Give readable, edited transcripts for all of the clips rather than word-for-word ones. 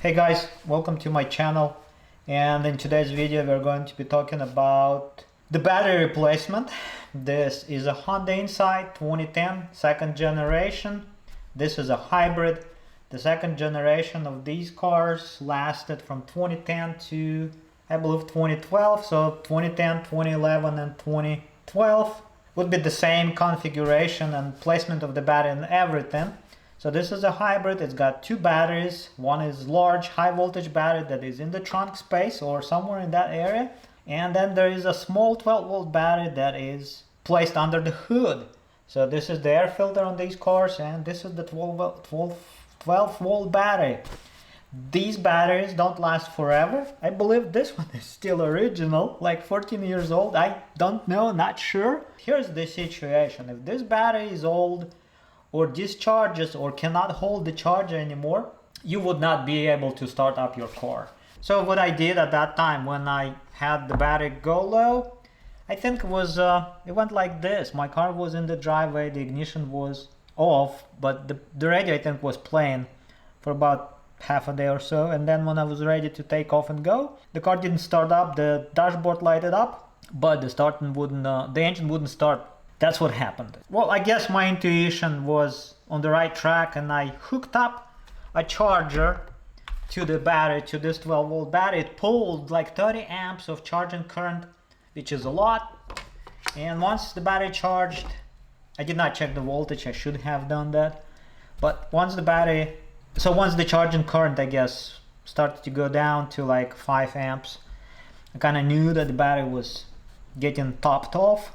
Hey guys, welcome to my channel, and in today's video we're going to be talking about the battery replacement. This is a Honda Insight 2010 second generation. This is a hybrid. The second generation of these cars lasted from 2010 to I believe 2012, so 2010, 2011 and 2012 would be the same configuration and placement of the battery and everything. So this is a hybrid. It's got two batteries. One is large high voltage battery that is in the trunk space or somewhere in that area, and then there is a small 12 volt battery that is placed under the hood. So this is the air filter on these cars, and this is the 12 volt battery. These batteries don't last forever. I believe this one is still original, like 14 years old. I don't know, not sure. Here's the situation. If this battery is old or discharges or cannot hold the charger anymore, you would not be able to start up your car. So what I did at that time when I had the battery go low, I think it was it went like this. My car was in the driveway, the ignition was off, but the radio I think was playing for about half a day or so, and then when I was ready to take off and go, the car didn't start up. The dashboard lighted up, but the engine wouldn't start. That's what happened. Well, I guess my intuition was on the right track, and I hooked up a charger to the battery, to this 12 volt battery. It pulled like 30 amps of charging current, which is a lot. And once the battery charged, I did not check the voltage, I should have done that. But once the charging current, I guess, started to go down to like 5 amps, I kind of knew that the battery was getting topped off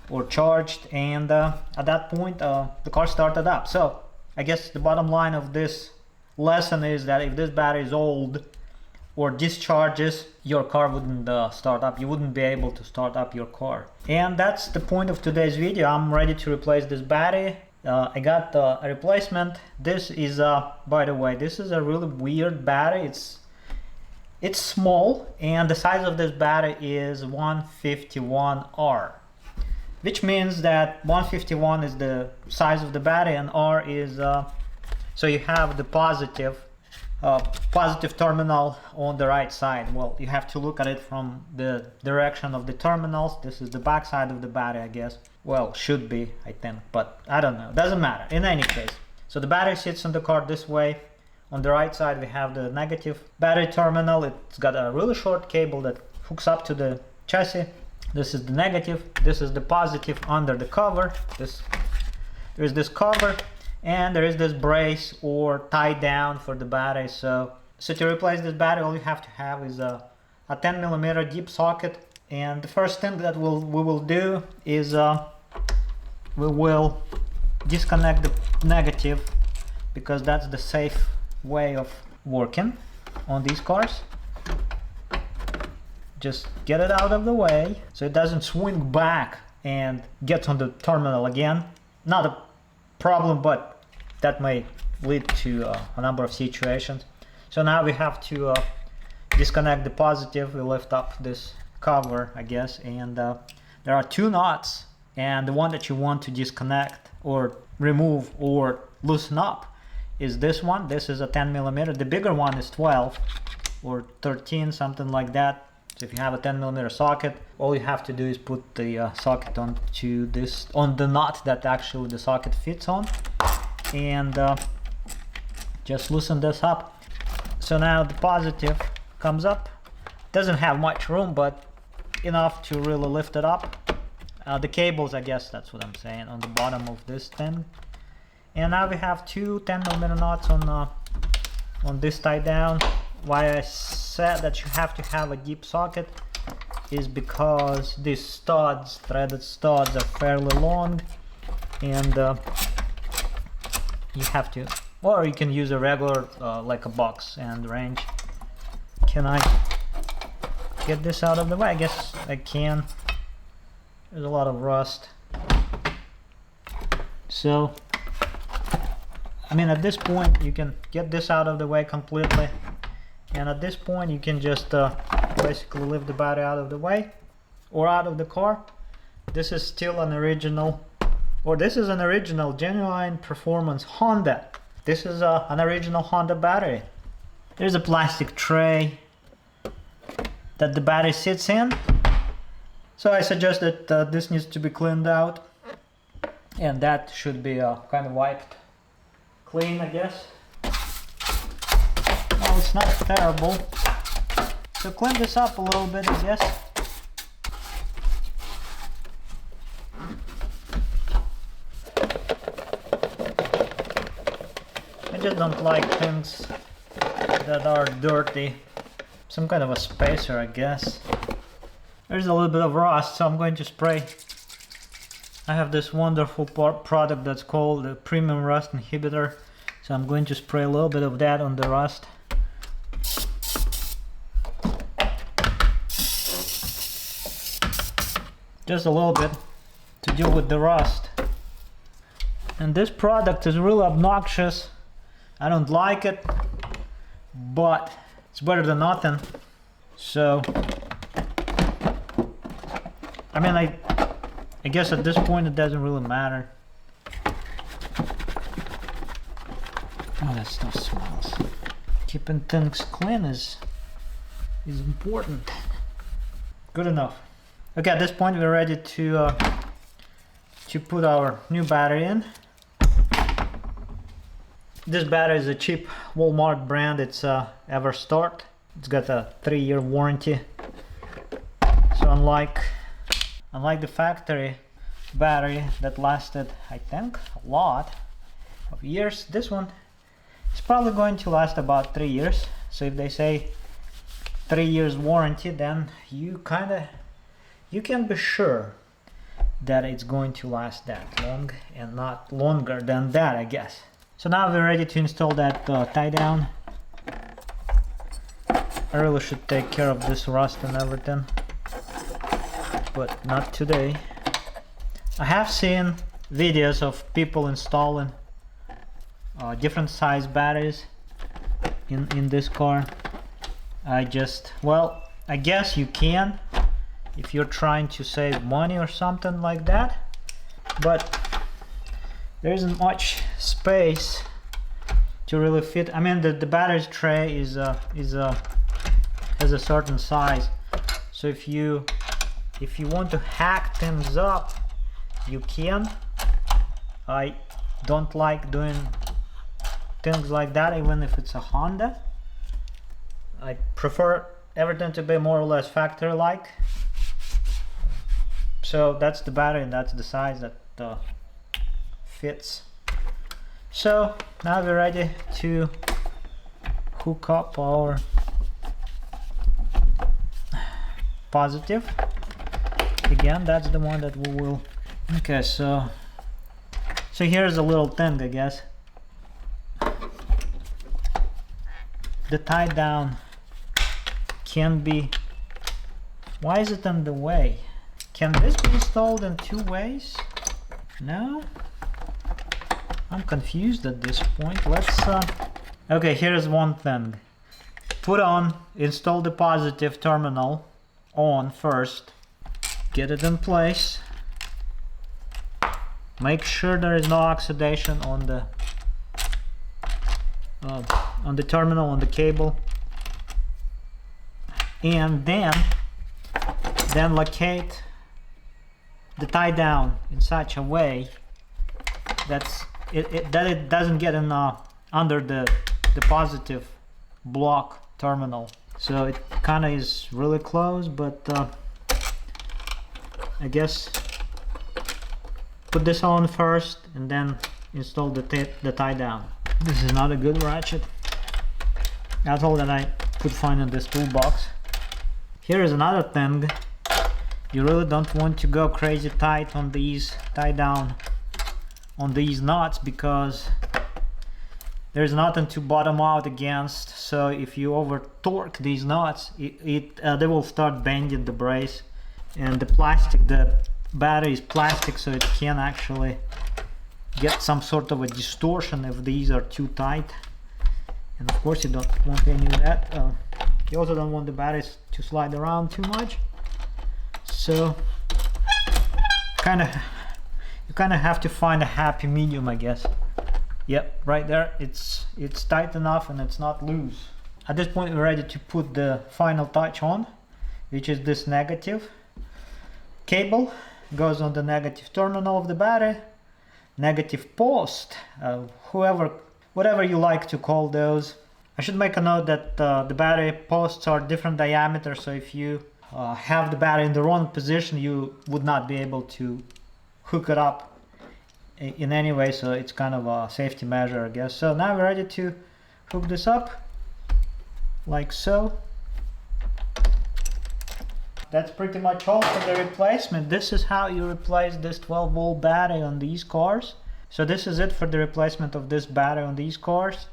or charged, and at that point the car started up. So I guess the bottom line of this lesson is that if this battery is old or discharges, your car wouldn't start up. You wouldn't be able to start up your car. And that's the point of today's video. I'm ready to replace this battery. I got a replacement. This is by the way, this is a really weird battery. It's small, and the size of this battery is 151R, which means that 151 is the size of the battery and R is so you have the positive terminal on the right side. Well, you have to look at it from the direction of the terminals. This is the back side of the battery, I guess. Well, should be, I think, but I don't know, doesn't matter in any case. So the battery sits in the car this way. On the right side we have the negative battery terminal. It's got a really short cable that hooks up to the chassis. This is the negative, this is the positive under the cover. There is this cover, and there is this brace or tie down for the battery. So to replace this battery, all you have to have is a 10mm deep socket. And the first thing that we will do is we will disconnect the negative, because that's the safe way of working on these cars. Just get it out of the way so it doesn't swing back and get on the terminal again. Not a problem, but that may lead to a number of situations. So now we have to disconnect the positive. We lift up this cover, I guess, and there are two nuts, and the one that you want to disconnect or remove or loosen up is this one. This is a 10mm. The bigger one is 12 or 13, something like that. So if you have a 10mm socket, all you have to do is put the socket on the nut that actually the socket fits on, and just loosen this up. So now the positive comes up. Doesn't have much room, but enough to really lift it up. The cables, I guess that's what I'm saying, on the bottom of this thing. And now we have two 10mm nuts on this tie down. Why I said that you have to have a deep socket is because these studs, threaded studs, are fairly long, and you have to, or you can use a regular like a box and wrench. Can I get this out of the way? I guess I can. There's a lot of rust. So I mean, at this point you can get this out of the way completely, and at this point you can just basically lift the battery out of the way or out of the car. This is still an original, or this is an original genuine performance Honda. This is an original Honda battery. there's a plastic tray that the battery sits in. So I suggest that this needs to be cleaned out, and that should be kind of wiped clean, I guess. Well, it's not terrible. So clean this up a little bit, I guess. I just don't like things that are dirty. Some kind of a spacer, I guess. There's a little bit of rust, so I'm going to spray. I have this wonderful product that's called the Premium Rust Inhibitor, so I'm going to spray a little bit of that on the rust. Just a little bit to deal with the rust. And this product is really obnoxious. I don't like it, but it's better than nothing. So I mean, I guess at this point it doesn't really matter. Oh, that stuff smells. Keeping things clean is important. Good enough. Okay, at this point we're ready to put our new battery in. This battery is a cheap Walmart brand. It's Everstart. It's got a 3-year warranty. So unlike the factory battery that lasted, I think, a lot of years, this one is probably going to last about 3 years. So if they say 3 years warranty, then you can be sure that it's going to last that long, and not longer than that, I guess. So now we're ready to install that tie down. I really should take care of this rust and everything, but not today. I have seen videos of people installing different size batteries in this car. I guess you can if you're trying to save money or something like that, but there isn't much space to really fit. I mean, the battery tray has a certain size, so if you want to hack things up, you can. I don't like doing things like that, even if it's a Honda. I prefer everything to be more or less factory like. So that's the battery, and that's the size that fits. So now we're ready to hook up our positive. Again, that's the one that we will. Okay, so here's a little thing, I guess. The tie down can be. Why is it in the way? Can this be installed in 2 ways? No? I'm confused at this point. Let's okay, here's one thing. Install the positive terminal on first. Get it in place. Make sure there is no oxidation on the terminal, on the cable. And then locate the tie down in such a way that it doesn't get in under the positive block terminal. So it kind of is really close, but I guess put this on first and then install the tie down. This is not a good ratchet. That's all that I could find in this toolbox. Here is another thing. You really don't want to go crazy tight on these tie down on these nuts, because there's nothing to bottom out against. So if you over torque these nuts, they will start bending the brace. And the battery is plastic, so it can actually get some sort of a distortion if these are too tight. And of course you don't want any of that. You also don't want the batteries to slide around too much. So you kind of have to find a happy medium, I guess. Yep, right there. It's tight enough and it's not loose. At this point we're ready to put the final touch on, which is this negative cable. Goes on the negative terminal of the battery. Negative post, whatever you like to call those. I should make a note that the battery posts are different diameter, so if you have the battery in the wrong position, you would not be able to hook it up in any way, so it's kind of a safety measure, I guess. So now we're ready to hook this up, like so. That's pretty much all for the replacement. This is how you replace this 12-volt battery on these cars. So this is it for the replacement of this battery on these cars.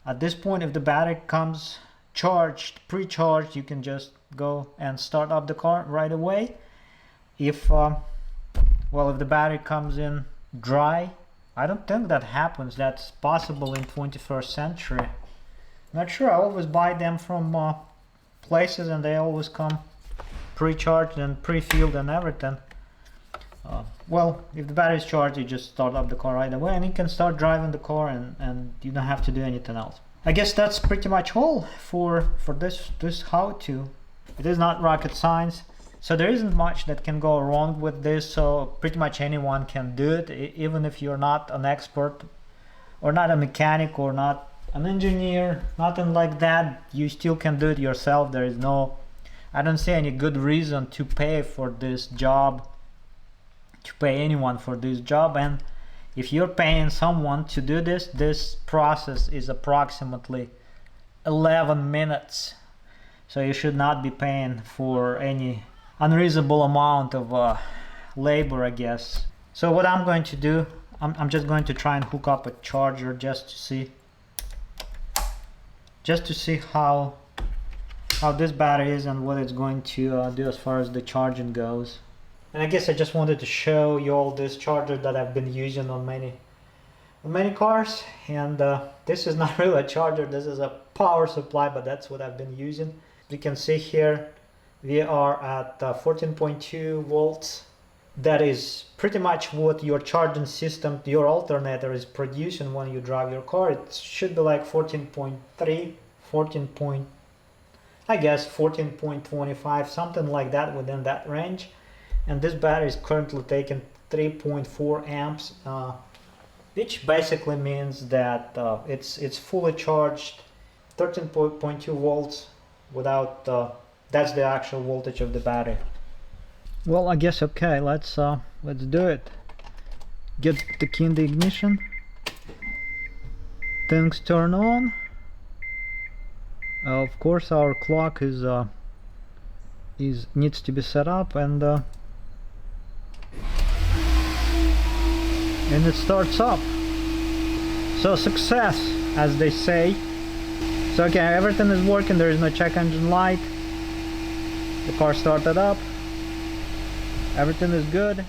At this point, if the battery comes charged, pre-charged, you can just go and start up the car right away. If the battery comes in dry, I don't think that happens. That's possible in 21st century. Not sure. I always buy them from places and they always come pre-charged and pre-filled and everything. Well, if the battery is charged, you just start up the car right away and you can start driving the car, and you don't have to do anything else. I guess that's pretty much all for this how-to. It is not rocket science, so there isn't much that can go wrong with this. So pretty much anyone can do it, even if you're not an expert or not a mechanic or not an engineer, nothing like that. You still can do it yourself. I don't see any good reason to pay for this job, to pay anyone for this job. And if you're paying someone to do this process is approximately 11 minutes. So you should not be paying for any unreasonable amount of labor, I guess. So what I'm going to do, I'm just going to try and hook up a charger just to see how this battery is and what it's going to do as far as the charging goes. And I guess I just wanted to show you all this charger that I've been using on many cars. And this is not really a charger, this is a power supply, but that's what I've been using. You can see here we are at 14.2 volts. That is pretty much what your charging system, your alternator, is producing when you drive your car. It should be like 14.3, 14.25, something like that, within that range. And this battery is currently taking 3.4 amps, which basically means that it's fully charged, 13.2 volts without that's the actual voltage of the battery. Well, I guess okay, let's do it. Get the key in the ignition, things turn on. Of course our clock needs to be set up, and it starts up. So success, as they say. So okay, everything is working, there is no check engine light. The car started up. Everything is good.